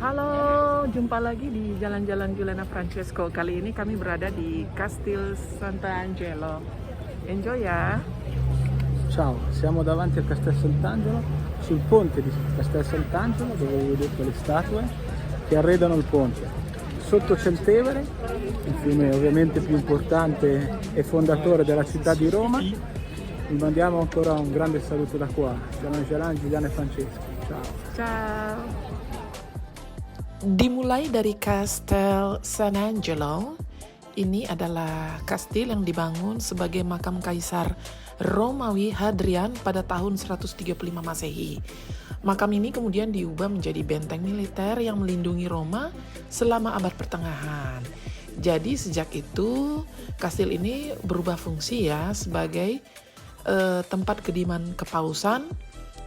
Halo, jumpa lagi di Jalan-Jalan Giuliana Francesco. Kali ini kami berada di Castel Sant'Angelo. Enjoy ya. Ciao, siamo davanti al Castel Sant'Angelo, sul ponte di Castel Sant'Angelo, dove vedete le statue che arredano il ponte. Sotto c'è il Tevere, il fiume ovviamente più importante e fondatore della città di Roma. Vi mandiamo ancora un grande saluto da qua. Jalan-jalan Giuliana e Francesco. Ciao. Ciao. Dimulai dari Castel Sant'Angelo, ini adalah kastil yang dibangun sebagai makam Kaisar Romawi Hadrian pada tahun 135 Masehi. Makam ini kemudian diubah menjadi benteng militer yang melindungi Roma selama abad pertengahan. Jadi sejak itu kastil ini berubah fungsi ya sebagai tempat kediaman kepausan,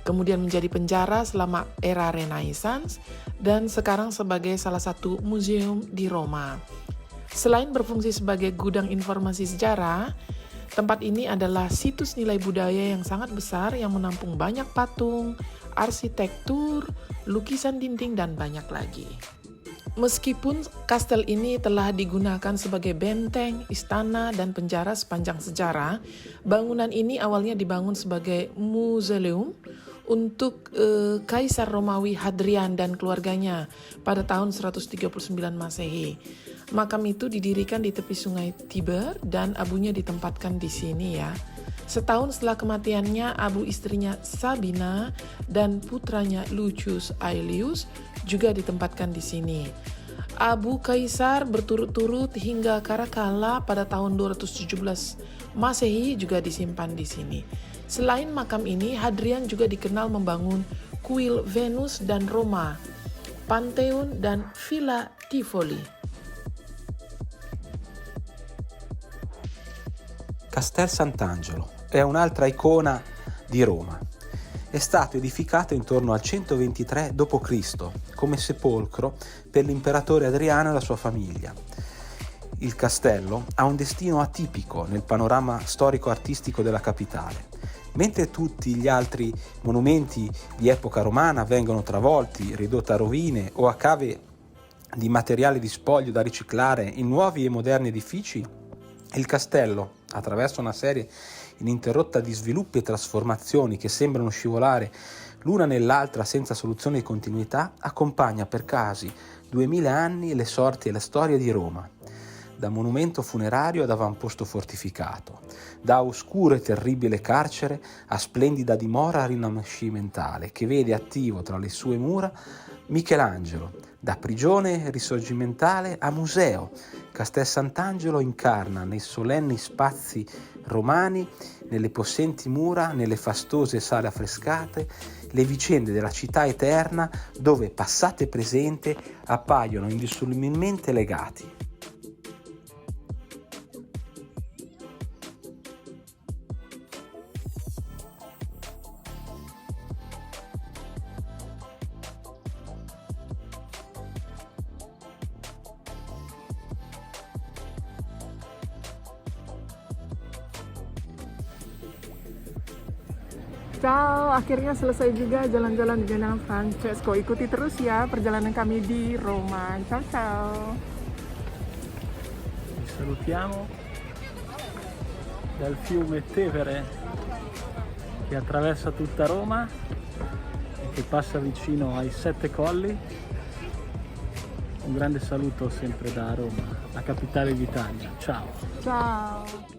kemudian menjadi penjara selama era Renaissance, dan sekarang sebagai salah satu museum di Roma. Selain berfungsi sebagai gudang informasi sejarah, tempat ini adalah situs nilai budaya yang sangat besar yang menampung banyak patung, arsitektur, lukisan dinding, dan banyak lagi. Meskipun kastel ini telah digunakan sebagai benteng, istana, dan penjara sepanjang sejarah, bangunan ini awalnya dibangun sebagai museum untuk Kaisar Romawi Hadrian dan keluarganya pada tahun 139 Masehi. Makam itu didirikan di tepi sungai Tiber dan abunya ditempatkan di sini ya. Setahun setelah kematiannya, abu istrinya Sabina dan putranya Lucius Aelius juga ditempatkan di sini. Abu Kaisar berturut-turut hingga Caracalla pada tahun 217 Masehi juga disimpan di sini. Selain makam ini, Hadrian juga dikenal membangun kuil Venus dan Roma, Pantheon, dan Villa Tivoli. Castel Sant'Angelo è un'altra icona di Roma. È stato edificato intorno al 123 d.C. come sepolcro per l'imperatore Adriano e la sua famiglia. Il castello ha un destino atipico nel panorama storico-artistico della capitale. Mentre tutti gli altri monumenti di epoca romana vengono travolti, ridotti a rovine o a cave di materiale di spoglio da riciclare in nuovi e moderni edifici, il castello, attraverso una serie ininterrotta di sviluppi e trasformazioni che sembrano scivolare l'una nell'altra senza soluzione di continuità, accompagna per quasi 2000 anni le sorti e la storia di Roma. Da monumento funerario ad avamposto fortificato, da oscuro e terribile carcere a splendida dimora rinascimentale che vede attivo tra le sue mura Michelangelo, da prigione risorgimentale a museo. Castel Sant'Angelo incarna nei solenni spazi romani, nelle possenti mura, nelle fastose sale affrescate, le vicende della città eterna dove passato e presente appaiono indissolubilmente legati. Ciao, akhirnya selesai juga jalan-jalan di Giuliana Francesco. Ikuti terus ya perjalanan kami di Roma. Ciao ciao. Vi salutiamo dal fiume Tevere che attraversa tutta Roma e che passa vicino ai Sette Colli. Un grande saluto sempre da Roma, la capitale d'Italia. Ciao. Ciao.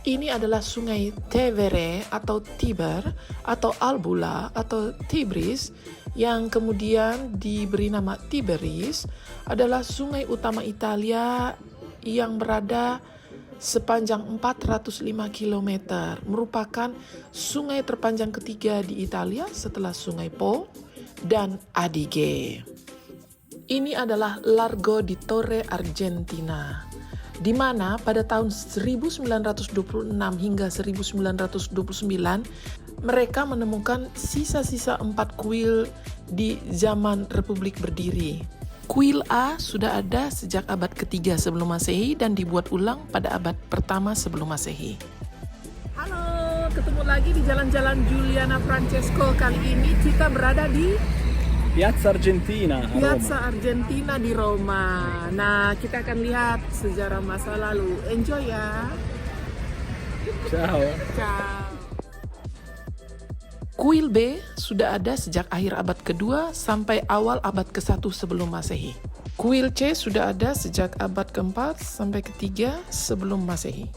Ini adalah sungai Tevere atau Tiber atau Albula atau Tibris yang kemudian diberi nama Tiberis, adalah sungai utama Italia yang berada sepanjang 405 km, merupakan sungai terpanjang ketiga di Italia setelah sungai Po dan Adige. Ini adalah Largo di Torre Argentina, di mana pada tahun 1926 hingga 1929 mereka menemukan sisa-sisa 4 kuil di zaman Republik Berdiri. Kuil A sudah ada sejak abad ketiga sebelum Masehi dan dibuat ulang pada abad pertama sebelum Masehi. Halo, ketemu lagi di Jalan-Jalan Giuliana Francesco. Kali ini kita berada di Piazza Argentina a Roma. Piazza Argentina di Roma. Nah, kita akan lihat sejarah masa lalu. Enjoy ya. Ciao. Ciao. Kuil B sudah ada sejak akhir abad kedua sampai awal abad ke-1 sebelum Masehi. Kuil C sudah ada sejak abad ke-4 sampai ke-3 sebelum Masehi.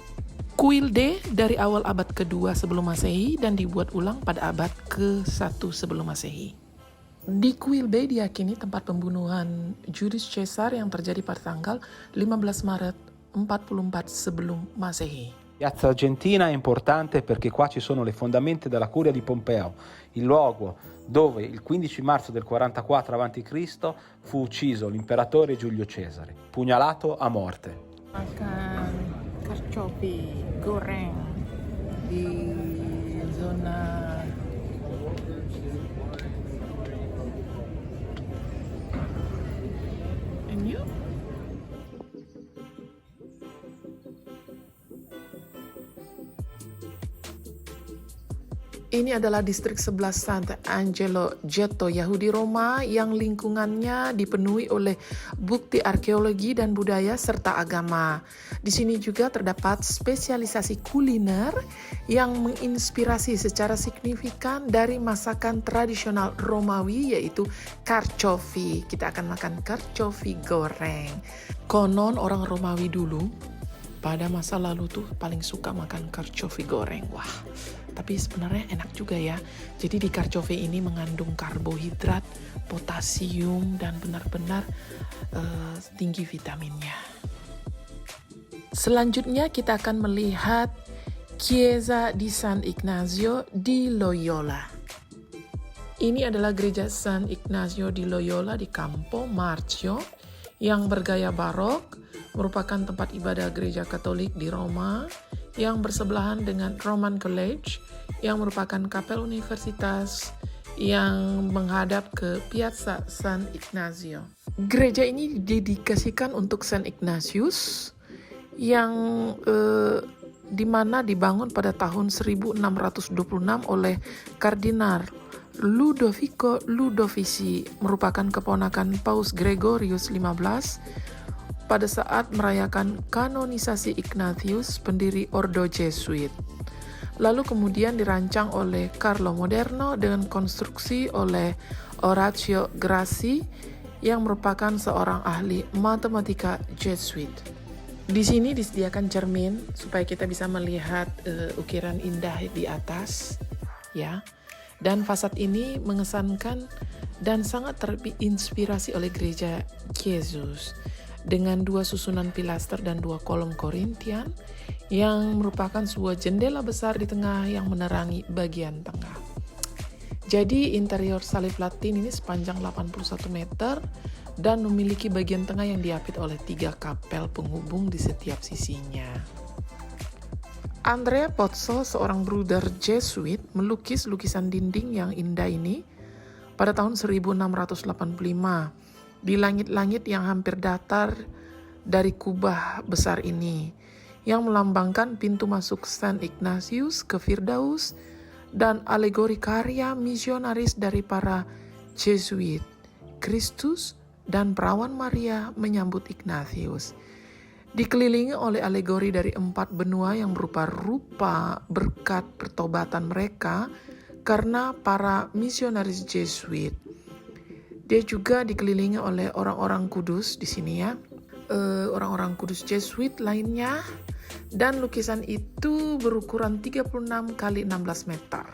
Kuil D dari awal abad kedua sebelum Masehi dan dibuat ulang pada abad ke-1 sebelum Masehi. Di kuil B diyakini tempat pembunuhan Julius Caesar yang terjadi pada tanggal 15 Maret 44 sebelum Masehi. Piazza Argentina è importante perché qua ci sono le fondamenta della curia di Pompeo, il luogo dove il 15 marzo del 44 a.C. fu ucciso l'imperatore Giulio Cesare, pugnalato a morte. Makan karcopi goreng di zona ini. Ini adalah distrik 11 Sant'Angelo Getto Yahudi Roma yang lingkungannya dipenuhi oleh bukti arkeologi dan budaya serta agama. Di sini juga terdapat spesialisasi kuliner yang menginspirasi secara signifikan dari masakan tradisional Romawi yaitu carciofi. Kita akan makan carciofi goreng. Konon orang Romawi dulu pada masa lalu tuh paling suka makan carciofi goreng. Wah, tapi sebenarnya enak juga ya. Jadi di carciofi ini mengandung karbohidrat, potasium, dan benar-benar tinggi vitaminnya. Selanjutnya kita akan melihat Chiesa di San Ignazio di Loyola. Ini adalah gereja San Ignazio di Loyola di Campo Marzio yang bergaya barok, merupakan tempat ibadah gereja Katolik di Roma yang bersebelahan dengan Roman College yang merupakan kapel universitas yang menghadap ke Piazza San Ignazio. Gereja ini didedikasikan untuk San Ignatius yang dimana dibangun pada tahun 1626 oleh Kardinal Ludovico Ludovici, merupakan keponakan Paus Gregorius XV pada saat merayakan kanonisasi Ignatius, pendiri Ordo Jesuit. Lalu kemudian dirancang oleh Carlo Moderno dengan konstruksi oleh Orazio Grassi yang merupakan seorang ahli matematika Jesuit. Di sini disediakan cermin supaya kita bisa melihat ukiran indah di atas, ya. Dan fasad ini mengesankan dan sangat terinspirasi oleh gereja Yesus dengan 2 susunan pilaster dan 2 kolom Korintian yang merupakan sebuah jendela besar di tengah yang menerangi bagian tengah. Jadi interior salib Latin ini sepanjang 81 meter dan memiliki bagian tengah yang diapit oleh 3 kapel penghubung di setiap sisinya. Andrea Pozzo, seorang bruder Jesuit, melukis lukisan dinding yang indah ini pada tahun 1685 di langit-langit yang hampir datar dari kubah besar ini, yang melambangkan pintu masuk San Ignatius ke Firdaus dan alegori karya misionaris dari para Jesuit, Kristus dan perawan Maria menyambut Ignatius. Dikelilingi oleh alegori dari 4 benua yang berupa rupa berkat pertobatan mereka karena para misionaris Jesuit. Dia juga dikelilingi oleh orang-orang kudus di sini ya, orang-orang kudus Jesuit lainnya, dan lukisan itu berukuran 36 kali 16 meter.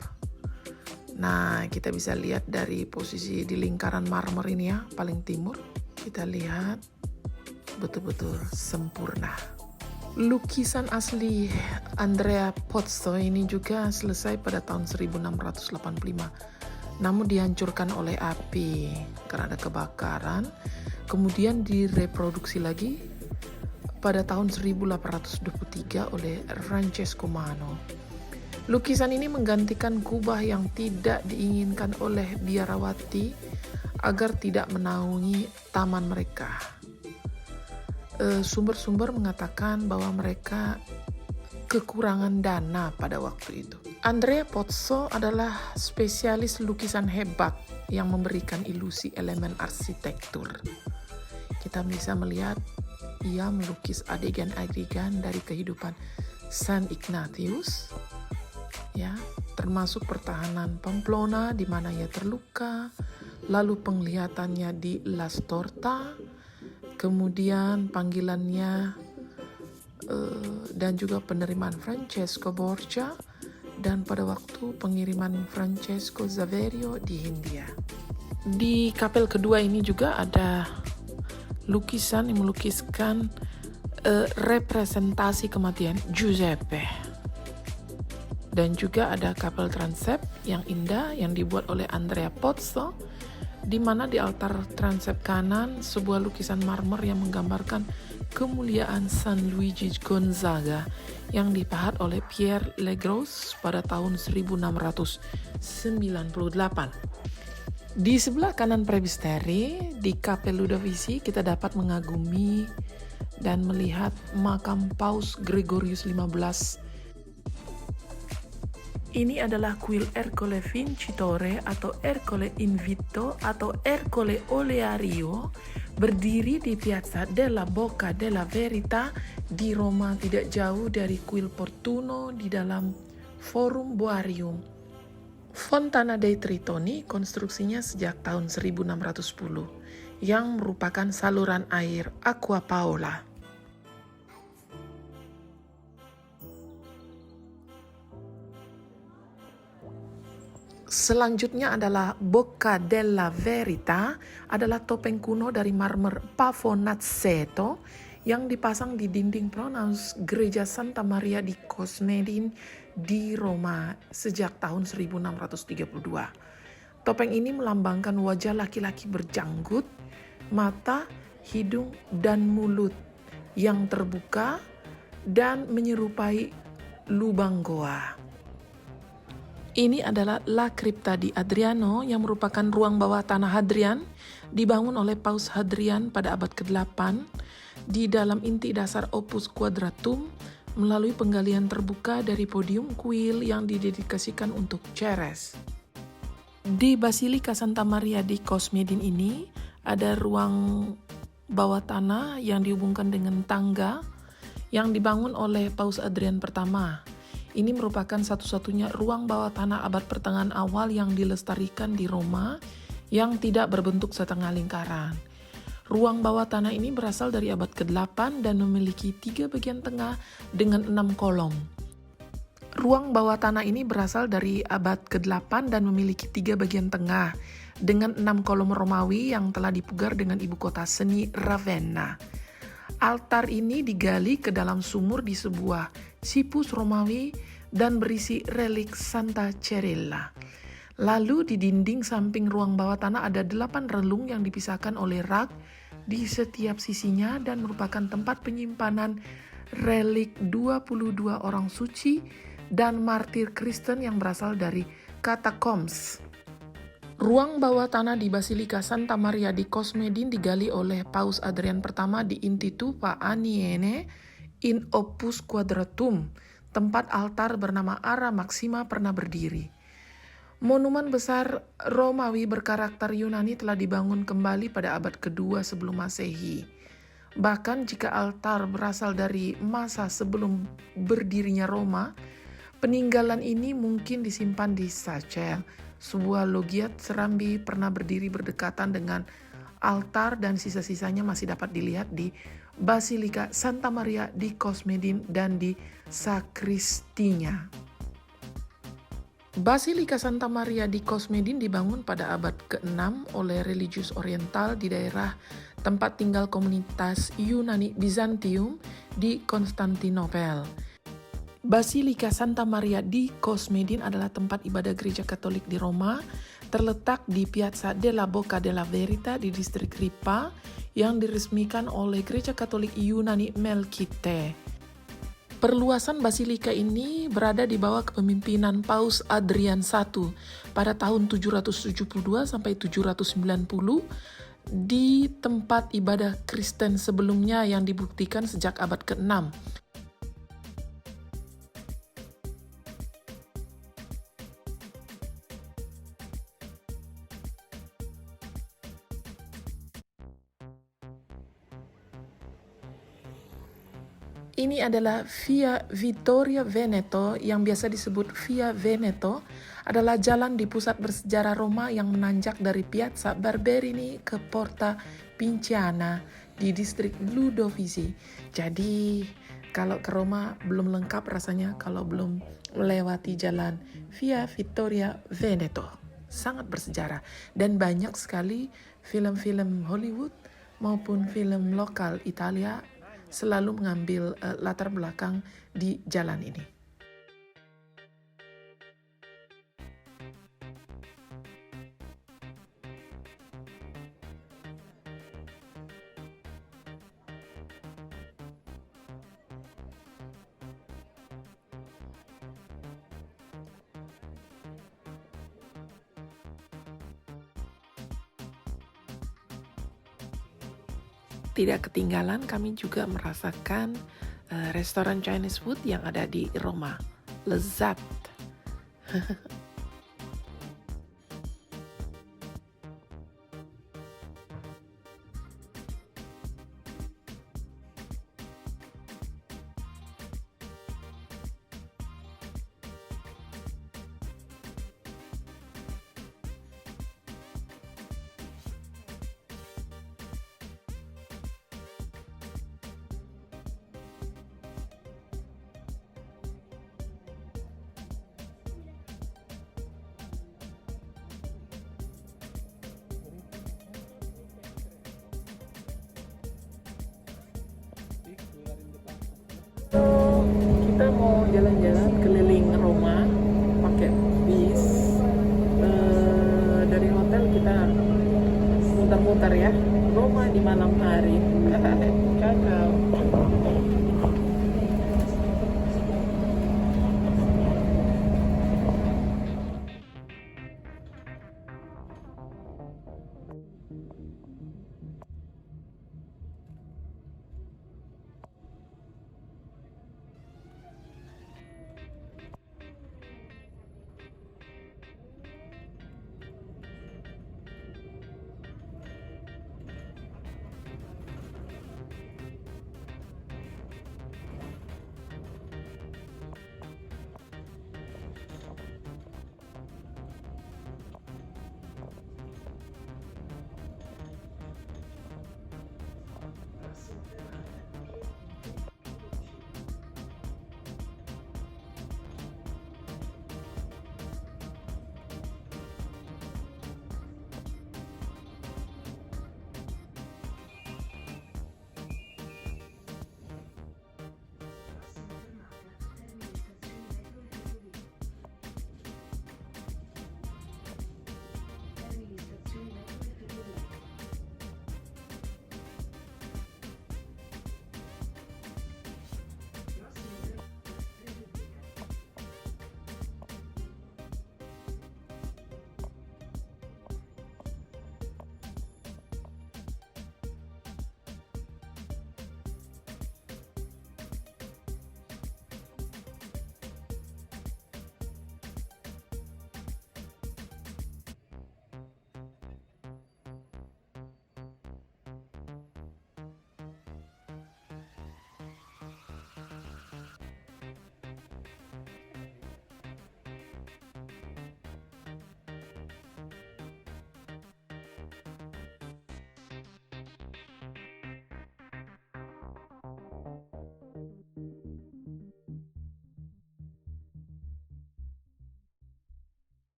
Nah, kita bisa lihat dari posisi di lingkaran marmer ini ya, paling timur. Kita lihat betul-betul sempurna. Lukisan asli Andrea Pozzo ini juga selesai pada tahun 1685. Namun dihancurkan oleh api karena ada kebakaran, kemudian direproduksi lagi pada tahun 1823 oleh Francesco Mano. Lukisan ini menggantikan kubah yang tidak diinginkan oleh biarawati agar tidak menaungi taman mereka. Sumber-sumber mengatakan bahwa mereka kekurangan dana pada waktu itu. Andrea Pozzo adalah spesialis lukisan hebat yang memberikan ilusi elemen arsitektur. Kita bisa melihat ia melukis adegan-adegan dari kehidupan San Ignatius, ya, termasuk pertahanan Pamplona di mana ia terluka, lalu penglihatannya di La Storta, kemudian panggilannya dan juga penerimaan Francesco Borgia, dan pada waktu pengiriman Francesco Saverio di Hindia. Di kapel kedua ini juga ada lukisan yang melukiskan representasi kematian Giuseppe. Dan juga ada kapel transept yang indah yang dibuat oleh Andrea Pozzo, di mana di altar transept kanan sebuah lukisan marmer yang menggambarkan kemuliaan San Luigi Gonzaga yang dipahat oleh Pierre Legros pada tahun 1698. Di sebelah kanan presbiteri di Kapel Ludovisi kita dapat mengagumi dan melihat makam Paus Gregorius XV. Ini adalah kuil Ercole Vincitore atau Ercole Invicto atau Ercole Oleario, berdiri di Piazza della Bocca della Verità di Roma, tidak jauh dari kuil Portuno di dalam Forum Boarium. Fontana dei Tritoni konstruksinya sejak tahun 1610 yang merupakan saluran air Acqua Paola. Selanjutnya adalah Bocca della Verità, adalah topeng kuno dari marmer Pavonazzeto yang dipasang di dinding pronaos Gereja Santa Maria di Cosmedin di Roma sejak tahun 1632. Topeng ini melambangkan wajah laki-laki berjanggut, mata, hidung, dan mulut yang terbuka dan menyerupai lubang goa. Ini adalah La Cripta di Adriano yang merupakan ruang bawah tanah Hadrian, dibangun oleh Paus Hadrian pada abad ke-8 di dalam inti dasar Opus Quadratum melalui penggalian terbuka dari podium kuil yang didedikasikan untuk Ceres. Di Basilika Santa Maria di Cosmedin ini ada ruang bawah tanah yang dihubungkan dengan tangga yang dibangun oleh Paus Adrian pertama. Ini merupakan satu-satunya ruang bawah tanah abad pertengahan awal yang dilestarikan di Roma yang tidak berbentuk setengah lingkaran. Ruang bawah tanah ini berasal dari abad ke-8 dan memiliki 3 bagian tengah dengan 6 kolom. Ruang bawah tanah ini berasal dari abad ke-8 dan memiliki 3 bagian tengah dengan 6 kolom Romawi yang telah dipugar dengan ibu kota seni Ravenna. Altar ini digali ke dalam sumur di sebuah sipus Romawi dan berisi relik Santa Cerella. Lalu di dinding samping ruang bawah tanah ada 8 relung yang dipisahkan oleh rak di setiap sisinya dan merupakan tempat penyimpanan relik 22 orang suci dan martir Kristen yang berasal dari katakombs. Ruang bawah tanah di Basilika Santa Maria di Cosmedin digali oleh Paus Adrian pertama di Instituto Aniene in Opus Quadratum, tempat altar bernama Ara Maxima pernah berdiri. Monumen besar Romawi berkarakter Yunani telah dibangun kembali pada abad kedua sebelum Masehi. Bahkan jika altar berasal dari masa sebelum berdirinya Roma, peninggalan ini mungkin disimpan di Sacel. Sebuah logiat serambi pernah berdiri berdekatan dengan altar dan sisa-sisanya masih dapat dilihat di Basilika Santa Maria di Cosmedin dan di sakristinya. Basilika Santa Maria di Cosmedin dibangun pada abad ke-6 oleh religius oriental di daerah tempat tinggal komunitas Yunani Bizantium di Konstantinopel. Basilika Santa Maria di Cosmedin adalah tempat ibadah gereja Katolik di Roma, terletak di Piazza della Bocca della Verità di distrik Ripa yang diresmikan oleh gereja Katolik Yunani Melkite. Perluasan basilika ini berada di bawah kepemimpinan Paus Adrian I pada tahun 772 sampai 790 di tempat ibadah Kristen sebelumnya yang dibuktikan sejak abad ke-6. Ini adalah Via Vittorio Veneto yang biasa disebut Via Veneto, adalah jalan di pusat bersejarah Roma yang menanjak dari Piazza Barberini ke Porta Pinciana di distrik Ludovisi. Jadi kalau ke Roma belum lengkap rasanya kalau belum melewati jalan Via Vittorio Veneto. Sangat bersejarah dan banyak sekali film-film Hollywood maupun film lokal Italia selalu mengambil latar belakang di jalan ini. Tidak ketinggalan kami juga merasakan restoran Chinese food yang ada di Roma. Lezat. Kita mau jalan-jalan keliling Roma pakai bis. Dari hotel kita muter-muter ya, Roma di malam hari. Kakak.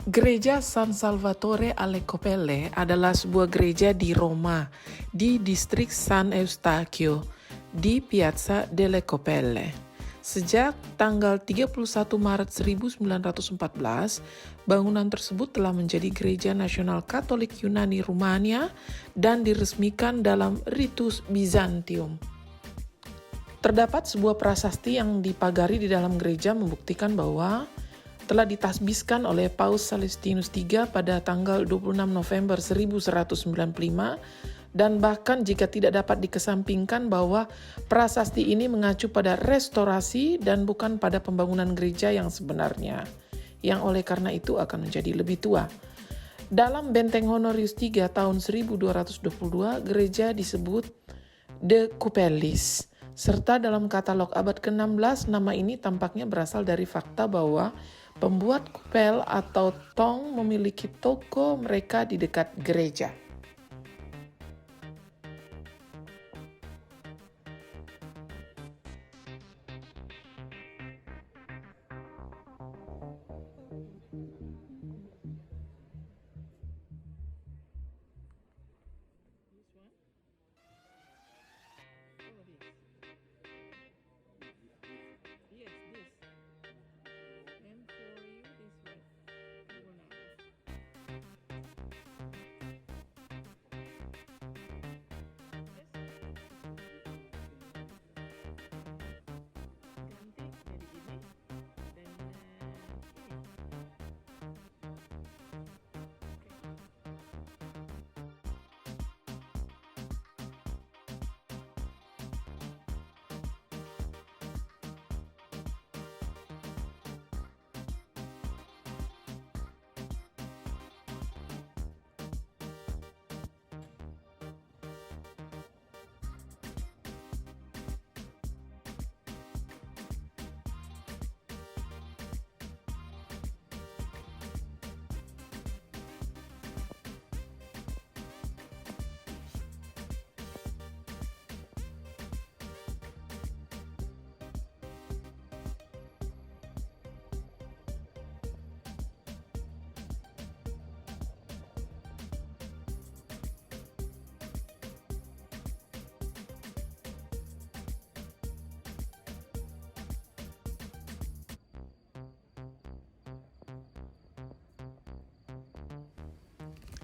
Gereja San Salvatore alle Coppelle adalah sebuah gereja di Roma, di distrik San Eustachio, di Piazza delle Coppelle. Sejak tanggal 31 Maret 1914, bangunan tersebut telah menjadi Gereja Nasional Katolik Yunani Rumania dan diresmikan dalam Ritus Bizantium. Terdapat sebuah prasasti yang dipagari di dalam gereja membuktikan bahwa telah ditasbiskan oleh Paus Celestinus III pada tanggal 26 November 1195 dan bahkan jika tidak dapat dikesampingkan bahwa prasasti ini mengacu pada restorasi dan bukan pada pembangunan gereja yang sebenarnya, yang oleh karena itu akan menjadi lebih tua. Dalam Benteng Honorius III tahun 1222, gereja disebut De Cupelis. Serta dalam katalog abad ke-16, nama ini tampaknya berasal dari fakta bahwa pembuat kupel atau tong memiliki toko mereka di dekat gereja.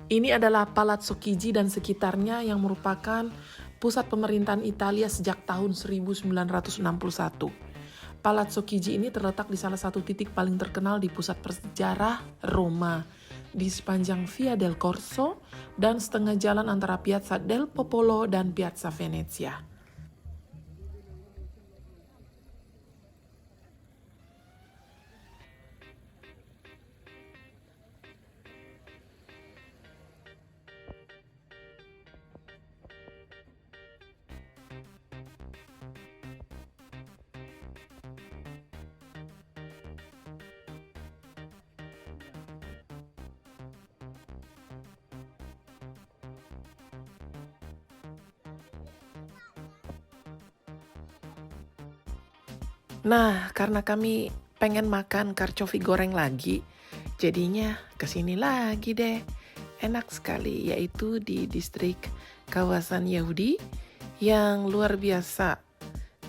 Ini adalah Palazzo Chigi dan sekitarnya yang merupakan pusat pemerintahan Italia sejak tahun 1961. Palazzo Chigi ini terletak di salah satu titik paling terkenal di pusat bersejarah Roma, di sepanjang Via del Corso dan setengah jalan antara Piazza del Popolo dan Piazza Venezia. Nah, karena kami pengen makan karcofi goreng lagi, jadinya kesini lagi deh. Enak sekali, yaitu di distrik kawasan Yahudi yang luar biasa.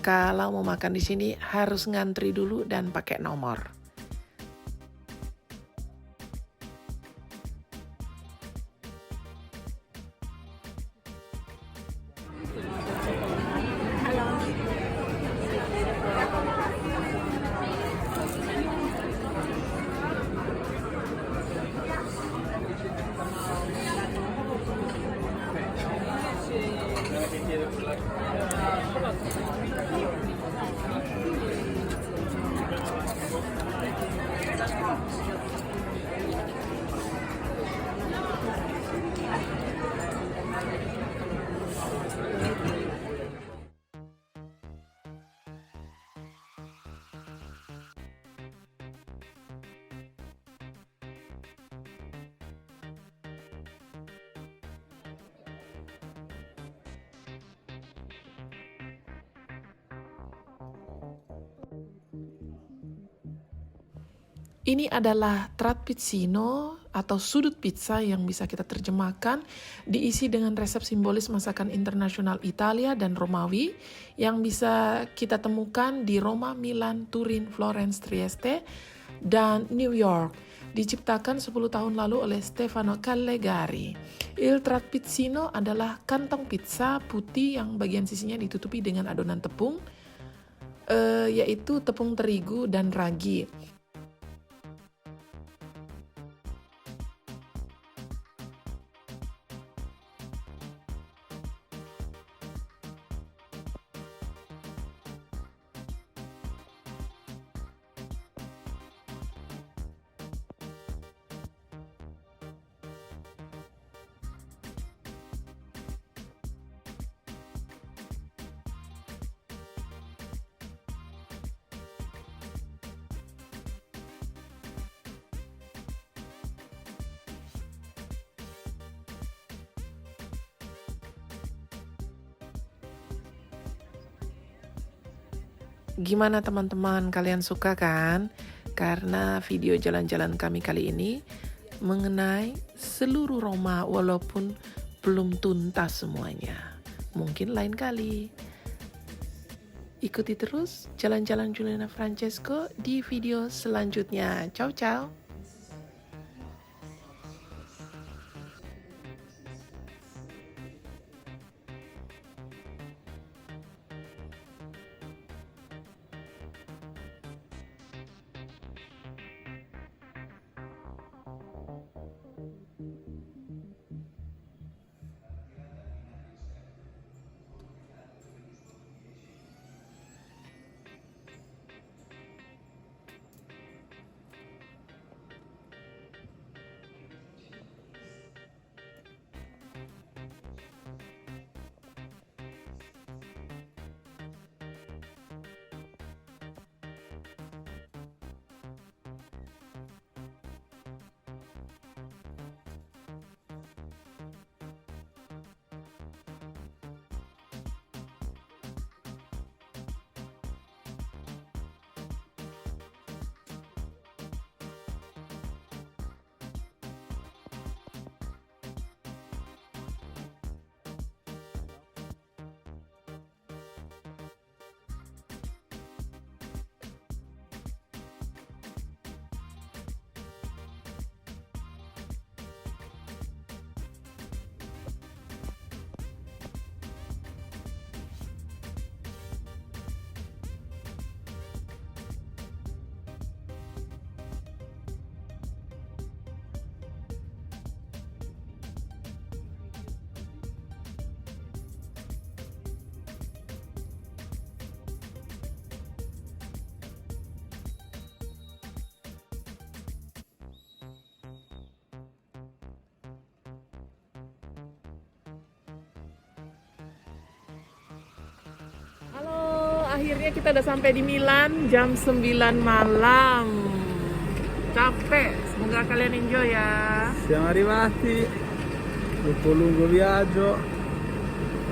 Kalau mau makan di sini harus ngantri dulu dan pakai nomor. Ini adalah trapizzino atau sudut pizza yang bisa kita terjemahkan, diisi dengan resep simbolis masakan internasional Italia dan Romawi yang bisa kita temukan di Roma, Milan, Turin, Florence, Trieste, dan New York. Diciptakan 10 tahun lalu oleh Stefano Callegari. Il trapizzino adalah kantong pizza putih yang bagian sisinya ditutupi dengan adonan tepung. yaitu tepung terigu dan ragi. Gimana teman-teman, kalian suka kan? Karena video jalan-jalan kami kali ini mengenai seluruh Roma walaupun belum tuntas semuanya. Mungkin lain kali. Ikuti terus jalan-jalan Juliana Francesco di video selanjutnya. Ciao ciao. Halo, akhirnya kita udah sampai di Milan jam 9 malam. Capek, semoga kalian enjoy ya. Siamo arrivati dopo un lungo viaggio.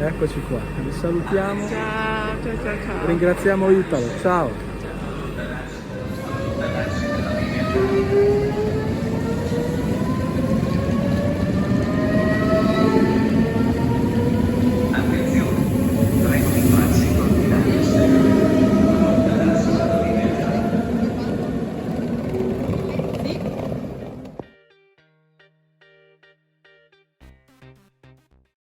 Eccoci qua, vi salutiamo. Ciao, ciao, ciao, ciao. Ringraziamo Italo. Ciao.